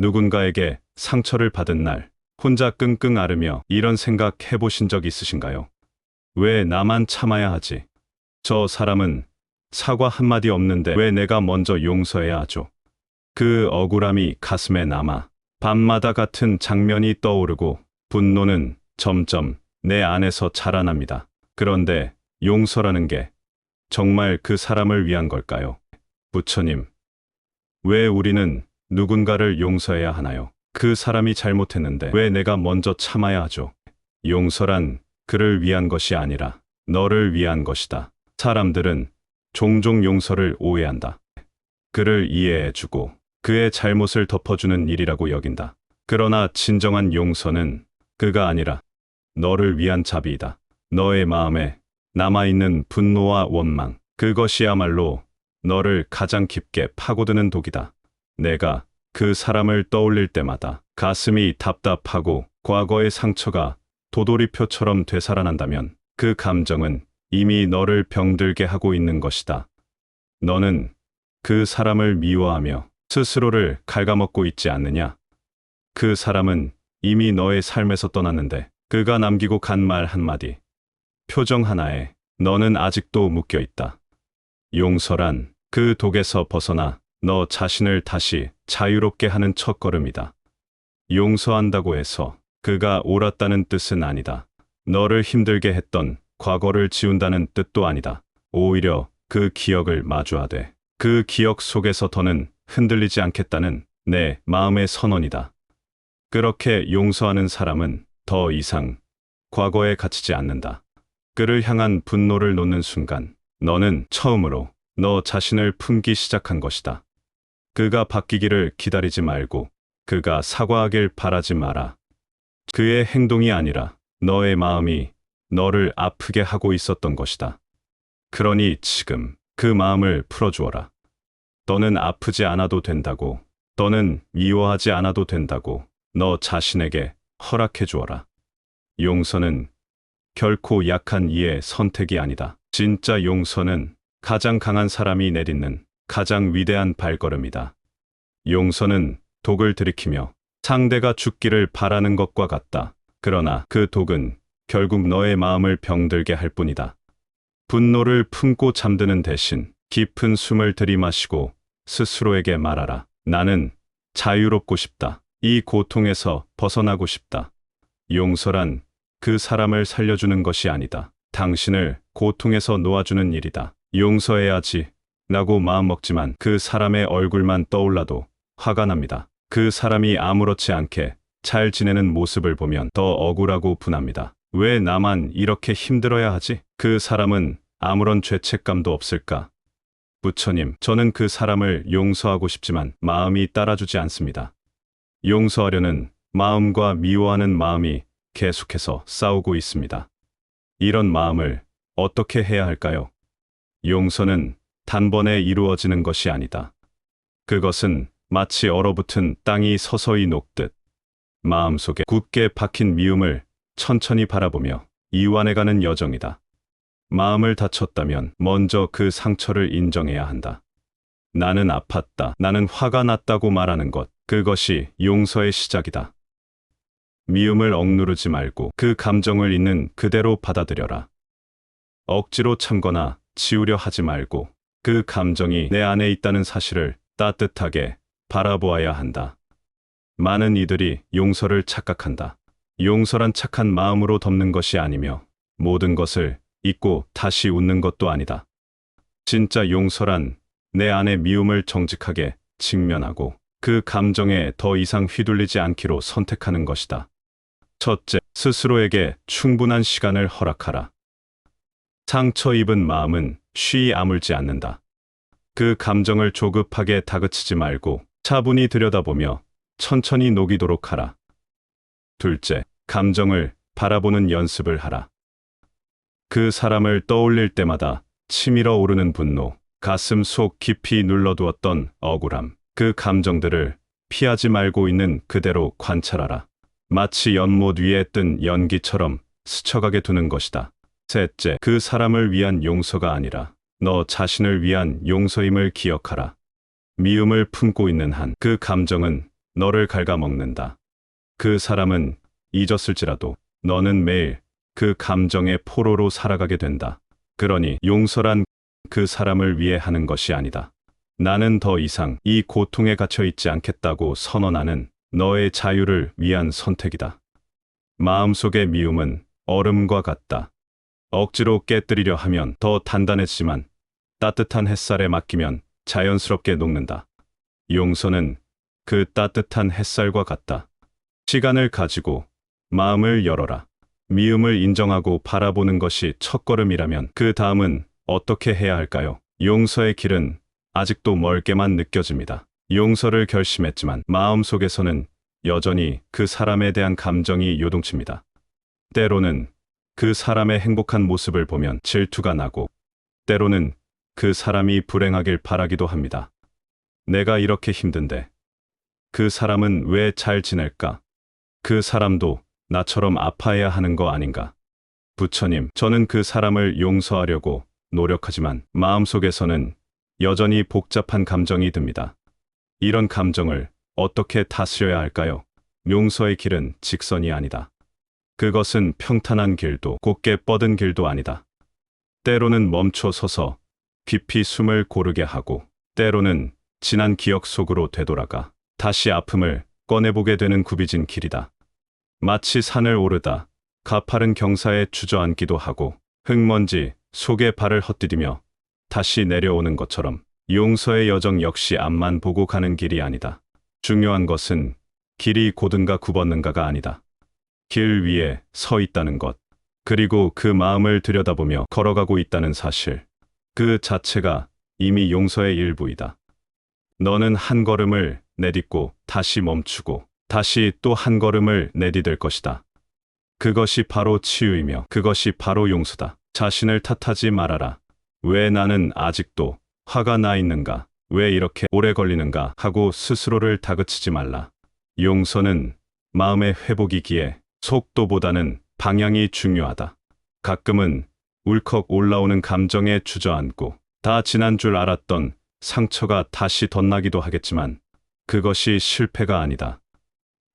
누군가에게 상처를 받은 날, 혼자 끙끙 앓으며 이런 생각 해보신 적 있으신가요? 왜 나만 참아야 하지? 저 사람은 사과 한마디 없는데 왜 내가 먼저 용서해야 하죠? 그 억울함이 가슴에 남아 밤마다 같은 장면이 떠오르고 분노는 점점 내 안에서 자라납니다. 그런데 용서라는 게 정말 그 사람을 위한 걸까요? 부처님, 왜 우리는 누군가를 용서해야 하나요? 그 사람이 잘못했는데 왜 내가 먼저 참아야 하죠? 용서란 그를 위한 것이 아니라 너를 위한 것이다. 사람들은 종종 용서를 오해한다. 그를 이해해주고 그의 잘못을 덮어주는 일이라고 여긴다. 그러나 진정한 용서는 그가 아니라 너를 위한 자비이다. 너의 마음에 남아있는 분노와 원망, 그것이야말로 너를 가장 깊게 파고드는 독이다. 내가 그 사람을 떠올릴 때마다 가슴이 답답하고 과거의 상처가 도돌이표처럼 되살아난다면 그 감정은 이미 너를 병들게 하고 있는 것이다. 너는 그 사람을 미워하며 스스로를 갉아먹고 있지 않느냐? 그 사람은 이미 너의 삶에서 떠났는데 그가 남기고 간 말 한마디, 표정 하나에 너는 아직도 묶여 있다. 용서란 그 독에서 벗어나 너 자신을 다시 자유롭게 하는 첫걸음이다. 용서한다고 해서 그가 옳았다는 뜻은 아니다. 너를 힘들게 했던 과거를 지운다는 뜻도 아니다. 오히려 그 기억을 마주하되 그 기억 속에서 더는 흔들리지 않겠다는 내 마음의 선언이다. 그렇게 용서하는 사람은 더 이상 과거에 갇히지 않는다. 그를 향한 분노를 놓는 순간 너는 처음으로 너 자신을 품기 시작한 것이다. 그가 바뀌기를 기다리지 말고 그가 사과하길 바라지 마라. 그의 행동이 아니라 너의 마음이 너를 아프게 하고 있었던 것이다. 그러니 지금 그 마음을 풀어주어라. 너는 아프지 않아도 된다고, 너는 미워하지 않아도 된다고 너 자신에게 허락해 주어라. 용서는 결코 약한 이의 선택이 아니다. 진짜 용서는 가장 강한 사람이 내딛는 가장 위대한 발걸음이다. 용서는 독을 들이키며 상대가 죽기를 바라는 것과 같다. 그러나 그 독은 결국 너의 마음을 병들게 할 뿐이다. 분노를 품고 잠드는 대신 깊은 숨을 들이마시고 스스로에게 말하라. 나는 자유롭고 싶다. 이 고통에서 벗어나고 싶다. 용서란 그 사람을 살려주는 것이 아니다. 당신을 고통에서 놓아주는 일이다. 용서해야지 라고 마음먹지만 그 사람의 얼굴만 떠올라도 화가 납니다. 그 사람이 아무렇지 않게 잘 지내는 모습을 보면 더 억울하고 분합니다. 왜 나만 이렇게 힘들어야 하지? 그 사람은 아무런 죄책감도 없을까? 부처님, 저는 그 사람을 용서하고 싶지만 마음이 따라주지 않습니다. 용서하려는 마음과 미워하는 마음이 계속해서 싸우고 있습니다. 이런 마음을 어떻게 해야 할까요? 용서는 단번에 이루어지는 것이 아니다. 그것은 마치 얼어붙은 땅이 서서히 녹듯 마음속에 굳게 박힌 미움을 천천히 바라보며 이완해가는 여정이다. 마음을 다쳤다면 먼저 그 상처를 인정해야 한다. 나는 아팠다, 나는 화가 났다고 말하는 것, 그것이 용서의 시작이다. 미움을 억누르지 말고 그 감정을 있는 그대로 받아들여라. 억지로 참거나 지우려 하지 말고 그 감정이 내 안에 있다는 사실을 따뜻하게 바라보아야 한다. 많은 이들이 용서를 착각한다. 용서란 착한 마음으로 덮는 것이 아니며 모든 것을 잊고 다시 웃는 것도 아니다. 진짜 용서란 내 안의 미움을 정직하게 직면하고 그 감정에 더 이상 휘둘리지 않기로 선택하는 것이다. 첫째, 스스로에게 충분한 시간을 허락하라. 상처 입은 마음은 쉬이 아물지 않는다. 그 감정을 조급하게 다그치지 말고 차분히 들여다보며 천천히 녹이도록 하라. 둘째, 감정을 바라보는 연습을 하라. 그 사람을 떠올릴 때마다 치밀어 오르는 분노, 가슴 속 깊이 눌러두었던 억울함, 그 감정들을 피하지 말고 있는 그대로 관찰하라. 마치 연못 위에 뜬 연기처럼 스쳐가게 두는 것이다. 셋째, 그 사람을 위한 용서가 아니라 너 자신을 위한 용서임을 기억하라. 미움을 품고 있는 한 그 감정은 너를 갉아먹는다. 그 사람은 잊었을지라도 너는 매일 그 감정의 포로로 살아가게 된다. 그러니 용서란 그 사람을 위해 하는 것이 아니다. 나는 더 이상 이 고통에 갇혀 있지 않겠다고 선언하는 너의 자유를 위한 선택이다. 마음속의 미움은 얼음과 같다. 억지로 깨뜨리려 하면 더 단단해지지만 따뜻한 햇살에 맡기면 자연스럽게 녹는다. 용서는 그 따뜻한 햇살과 같다. 시간을 가지고 마음을 열어라. 미움을 인정하고 바라보는 것이 첫걸음이라면 그 다음은 어떻게 해야 할까요? 용서의 길은 아직도 멀게만 느껴집니다. 용서를 결심했지만 마음속에서는 여전히 그 사람에 대한 감정이 요동칩니다. 때로는 그 사람의 행복한 모습을 보면 질투가 나고, 때로는 그 사람이 불행하길 바라기도 합니다. 내가 이렇게 힘든데 그 사람은 왜 잘 지낼까? 그 사람도 나처럼 아파해야 하는 거 아닌가? 부처님, 저는 그 사람을 용서하려고 노력하지만 마음속에서는 여전히 복잡한 감정이 듭니다. 이런 감정을 어떻게 다스려야 할까요? 용서의 길은 직선이 아니다. 그것은 평탄한 길도 곧게 뻗은 길도 아니다. 때로는 멈춰 서서 깊이 숨을 고르게 하고, 때로는 지난 기억 속으로 되돌아가 다시 아픔을 꺼내보게 되는 굽이진 길이다. 마치 산을 오르다 가파른 경사에 주저앉기도 하고 흙먼지 속에 발을 헛디디며 다시 내려오는 것처럼 용서의 여정 역시 앞만 보고 가는 길이 아니다. 중요한 것은 길이 곧은가 굽었는가가 아니다. 길 위에 서 있다는 것, 그리고 그 마음을 들여다보며 걸어가고 있다는 사실, 그 자체가 이미 용서의 일부이다. 너는 한 걸음을 내딛고 다시 멈추고 다시 또 한 걸음을 내디딜 것이다. 그것이 바로 치유이며 그것이 바로 용서다. 자신을 탓하지 말아라. 왜 나는 아직도 화가 나 있는가? 왜 이렇게 오래 걸리는가? 하고 스스로를 다그치지 말라. 용서는 마음의 회복이기에 속도보다는 방향이 중요하다. 가끔은 울컥 올라오는 감정에 주저앉고 다 지난 줄 알았던 상처가 다시 덧나기도 하겠지만 그것이 실패가 아니다.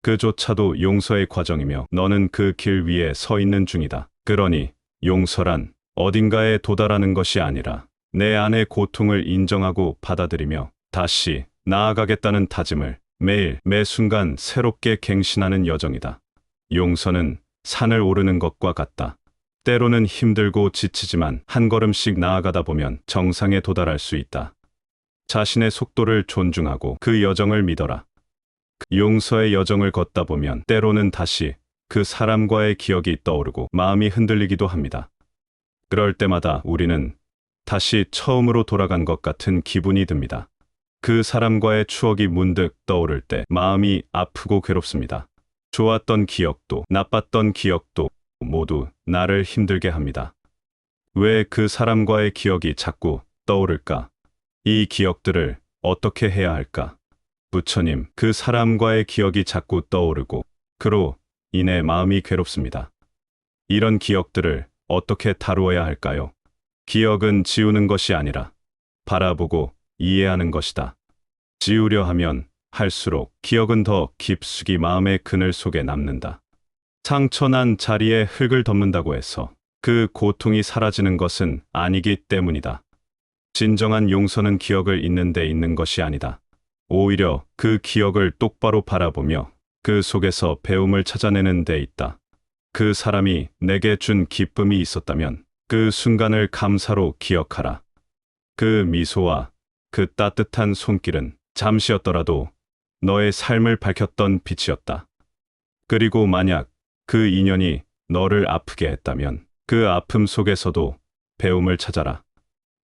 그조차도 용서의 과정이며 너는 그 길 위에 서 있는 중이다. 그러니 용서란 어딘가에 도달하는 것이 아니라 내 안의 고통을 인정하고 받아들이며 다시 나아가겠다는 다짐을 매일 매 순간 새롭게 갱신하는 여정이다. 용서는 산을 오르는 것과 같다. 때로는 힘들고 지치지만 한 걸음씩 나아가다 보면 정상에 도달할 수 있다. 자신의 속도를 존중하고 그 여정을 믿어라. 용서의 여정을 걷다 보면 때로는 다시 그 사람과의 기억이 떠오르고 마음이 흔들리기도 합니다. 그럴 때마다 우리는 다시 처음으로 돌아간 것 같은 기분이 듭니다. 그 사람과의 추억이 문득 떠오를 때 마음이 아프고 괴롭습니다. 좋았던 기억도 나빴던 기억도 모두 나를 힘들게 합니다. 왜 그 사람과의 기억이 자꾸 떠오를까? 이 기억들을 어떻게 해야 할까? 부처님, 그 사람과의 기억이 자꾸 떠오르고 그로 인해 마음이 괴롭습니다. 이런 기억들을 어떻게 다루어야 할까요? 기억은 지우는 것이 아니라 바라보고 이해하는 것이다. 지우려 하면 할수록 기억은 더 깊숙이 마음의 그늘 속에 남는다. 상처난 자리에 흙을 덮는다고 해서 그 고통이 사라지는 것은 아니기 때문이다. 진정한 용서는 기억을 잊는 데 있는 것이 아니다. 오히려 그 기억을 똑바로 바라보며 그 속에서 배움을 찾아내는 데 있다. 그 사람이 내게 준 기쁨이 있었다면 그 순간을 감사로 기억하라. 그 미소와 그 따뜻한 손길은 잠시였더라도 너의 삶을 밝혔던 빛이었다. 그리고 만약 그 인연이 너를 아프게 했다면 그 아픔 속에서도 배움을 찾아라.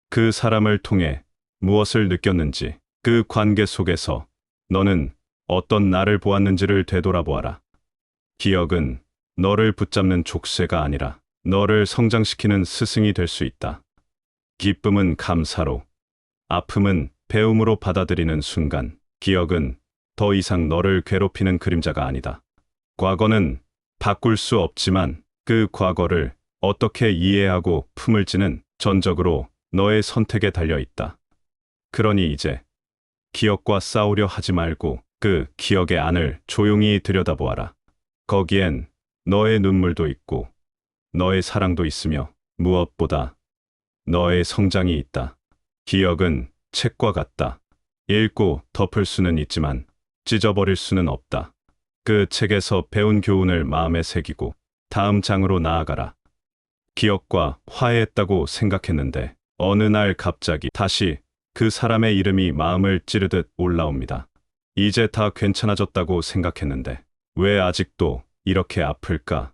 그 사람을 통해 무엇을 느꼈는지, 그 관계 속에서 너는 어떤 나를 보았는지를 되돌아보아라. 기억은 너를 붙잡는 족쇄가 아니라 너를 성장시키는 스승이 될 수 있다. 기쁨은 감사로, 아픔은 배움으로 받아들이는 순간, 기억은 더 이상 너를 괴롭히는 그림자가 아니다. 과거는 바꿀 수 없지만 그 과거를 어떻게 이해하고 품을지는 전적으로 너의 선택에 달려 있다. 그러니 이제 기억과 싸우려 하지 말고 그 기억의 안을 조용히 들여다보아라. 거기엔 너의 눈물도 있고 너의 사랑도 있으며 무엇보다 너의 성장이 있다. 기억은 책과 같다. 읽고 덮을 수는 있지만 찢어버릴 수는 없다. 그 책에서 배운 교훈을 마음에 새기고 다음 장으로 나아가라. 기억과 화해했다고 생각했는데 어느 날 갑자기 다시 그 사람의 이름이 마음을 찌르듯 올라옵니다. 이제 다 괜찮아졌다고 생각했는데 왜 아직도 이렇게 아플까?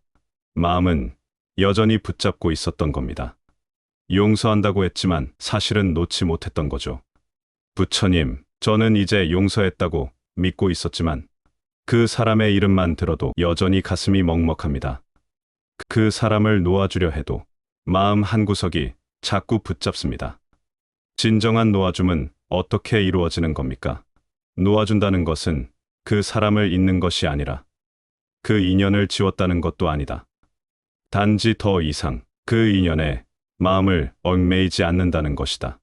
마음은 여전히 붙잡고 있었던 겁니다. 용서한다고 했지만 사실은 놓지 못했던 거죠. 부처님, 저는 이제 용서했다고 믿고 있었지만 그 사람의 이름만 들어도 여전히 가슴이 먹먹합니다. 그 사람을 놓아주려 해도 마음 한구석이 자꾸 붙잡습니다. 진정한 놓아줌은 어떻게 이루어지는 겁니까? 놓아준다는 것은 그 사람을 잊는 것이 아니라 그 인연을 지웠다는 것도 아니다. 단지 더 이상 그 인연에 마음을 얽매이지 않는다는 것이다.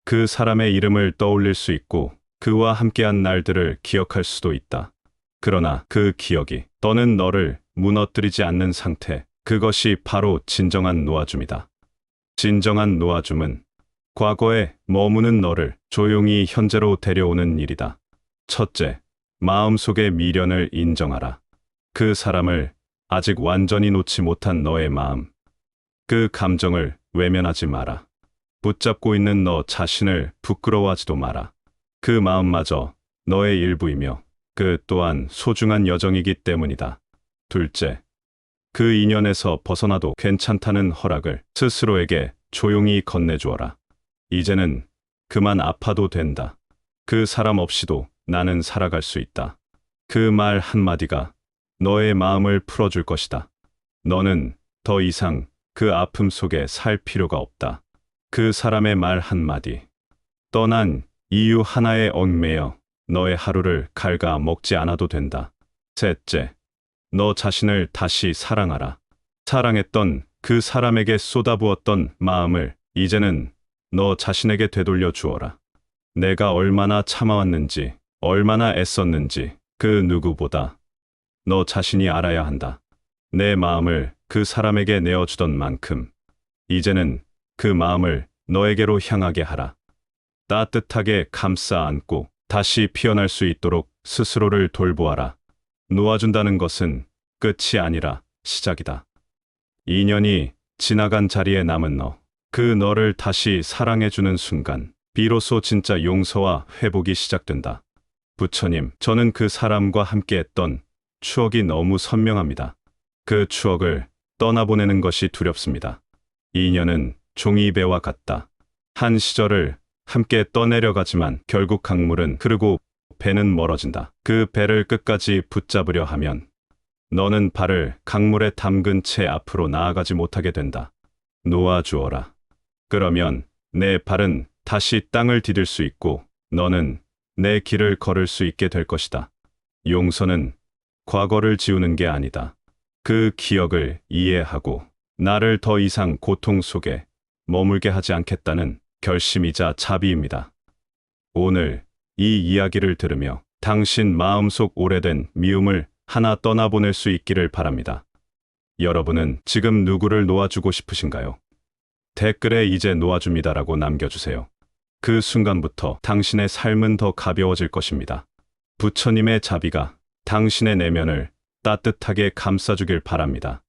그 사람의 이름을 떠올릴 수 있고 그와 함께한 날들을 기억할 수도 있다. 그러나 그 기억이 더는 너를 무너뜨리지 않는 상태, 그것이 바로 진정한 놓아줌이다. 진정한 놓아줌은 과거에 머무는 너를 조용히 현재로 데려오는 일이다. 첫째, 마음속의 미련을 인정하라. 그 사람을 아직 완전히 놓지 못한 너의 마음, 그 감정을 외면하지 마라. 붙잡고 있는 너 자신을 부끄러워하지도 마라. 그 마음마저 너의 일부이며 그 또한 소중한 여정이기 때문이다. 둘째, 그 인연에서 벗어나도 괜찮다는 허락을 스스로에게 조용히 건네주어라. 이제는 그만 아파도 된다. 그 사람 없이도 나는 살아갈 수 있다. 그 말 한마디가 너의 마음을 풀어줄 것이다. 너는 더 이상 그 아픔 속에 살 필요가 없다. 그 사람의 말 한마디, 떠난 이유 하나에 얽매여 너의 하루를 갉아 먹지 않아도 된다. 셋째, 너 자신을 다시 사랑하라. 사랑했던 그 사람에게 쏟아부었던 마음을 이제는 너 자신에게 되돌려 주어라. 내가 얼마나 참아왔는지, 얼마나 애썼는지 그 누구보다 너 자신이 알아야 한다. 내 마음을 그 사람에게 내어주던 만큼 이제는 그 마음을 너에게로 향하게 하라. 따뜻하게 감싸 안고 다시 피어날 수 있도록 스스로를 돌보아라. 놓아준다는 것은 끝이 아니라 시작이다. 인연이 지나간 자리에 남은 너, 그 너를 다시 사랑해주는 순간 비로소 진짜 용서와 회복이 시작된다. 부처님, 저는 그 사람과 함께했던 추억이 너무 선명합니다. 그 추억을 떠나보내는 것이 두렵습니다. 인연은 종이배와 같다. 한 시절을 함께 떠내려가지만 결국 강물은 흐르고 배는 멀어진다. 그 배를 끝까지 붙잡으려 하면 너는 발을 강물에 담근 채 앞으로 나아가지 못하게 된다. 놓아주어라. 그러면 내 발은 다시 땅을 디딜 수 있고 너는 내 길을 걸을 수 있게 될 것이다. 용서는 과거를 지우는 게 아니다. 그 기억을 이해하고 나를 더 이상 고통 속에 머물게 하지 않겠다는 결심이자 자비입니다. 오늘 이 이야기를 들으며 당신 마음속 오래된 미움을 하나 떠나보낼 수 있기를 바랍니다. 여러분은 지금 누구를 놓아주고 싶으신가요? 댓글에 이제 놓아줍니다라고 남겨주세요. 그 순간부터 당신의 삶은 더 가벼워질 것입니다. 부처님의 자비가 당신의 내면을 따뜻하게 감싸주길 바랍니다.